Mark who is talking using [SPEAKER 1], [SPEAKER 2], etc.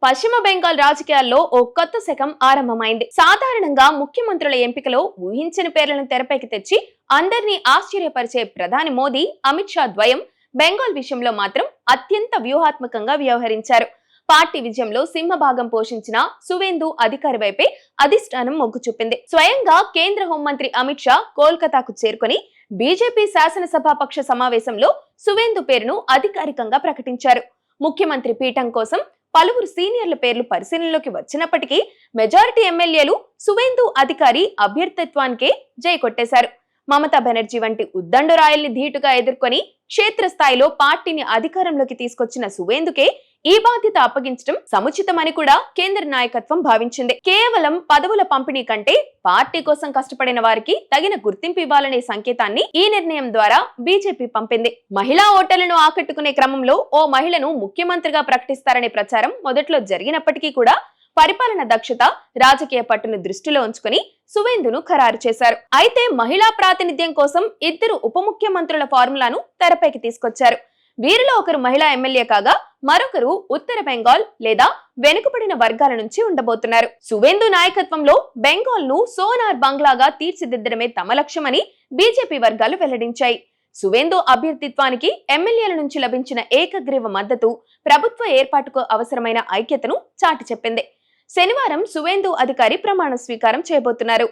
[SPEAKER 1] పశ్చిమ బెంగాల్ రాజకీయాల్లో ఓ కొత్త శకం ఆరంభమైంది. సాధారణంగా ముఖ్యమంత్రుల ఎంపికలో ఊహించని పేర్లను తెరపైకి తెచ్చి అందరినీ ఆశ్చర్యపరిచే ప్రధాని మోదీ, అమిత్ షా ద్వయం బెంగాల్ విషయంలో మాత్రం అత్యంత వ్యూహాత్మకంగా వ్యవహరించారు. పార్టీ విజయంలో సింహభాగం పోషించిన సువేందు అధికారి వైపే అధిష్టానం మొగ్గు చూపింది. స్వయంగా కేంద్ర హోంమంత్రి అమిత్ షా కోల్కతాకు చేరుకుని బీజేపీ శాసనసభాపక్ష సమావేశంలో సువేందు పేరును అధికారికంగా ప్రకటించారు. ముఖ్యమంత్రి పీఠం కోసం పలువురు సీనియర్ల పేర్లు పరిశీలనలోకి వచ్చినప్పటికీ మెజారిటీ ఎమ్మెల్యేలు సువేందు అధికారి అభ్యర్థిత్వానికే జై కొట్టేశారు. మమతా బెనర్జీ వంటి ఉద్దండురాయల్ని ధీటుగా ఎదుర్కొని క్షేత్రస్థాయిలో పార్టీని అధికారంలోకి తీసుకొచ్చిన సువేందుకే ఈ బాధ్యత అప్పగించడం సముచితమని కూడా కేంద్ర నాయకత్వం భావించింది. కేవలం పదవుల పంపిణీ కంటే పార్టీ కోసం కష్టపడిన వారికి తగిన గుర్తింపు ఇవ్వాలనే సంకేతాన్ని ఈ నిర్ణయం ద్వారా బీజేపీ పంపింది. మహిళా ఓటర్లను ఆకట్టుకునే క్రమంలో ఓ మహిళను ముఖ్యమంత్రిగా ప్రకటిస్తారనే ప్రచారం మొదట్లో జరిగినప్పటికీ కూడా పరిపాలన దక్షత, రాజకీయ పట్టును దృష్టిలో ఉంచుకుని సువేందును ఖరారు చేశారు. అయితే మహిళా ప్రాతినిధ్యం కోసం ఇద్దరు ఉప ముఖ్యమంత్రుల ఫార్ములాను తెరపైకి తీసుకొచ్చారు. వీరిలో ఒకరు మహిళా ఎమ్మెల్యే కాగా మరొకరు ఉత్తర బెంగాల్ లేదా వెనుకబడిన వర్గాల నుంచి ఉండబోతున్నారు. సువేందు నాయకత్వంలో బెంగాల్ ను సోనార్ బంగ్లాగా తీర్చిదిద్దడమే తమ లక్ష్యమని బీజేపీ వర్గాలు వెల్లడించాయి. సువేందు అభ్యర్థిత్వానికి ఎమ్మెల్యేల నుంచి లభించిన ఏకగ్రీవ మద్దతు ప్రభుత్వ ఏర్పాటుకు అవసరమైన ఐక్యతను చాటి చెప్పింది. శనివారం సువేందు అధికారి ప్రమాణ స్వీకారం చేయబోతున్నారు.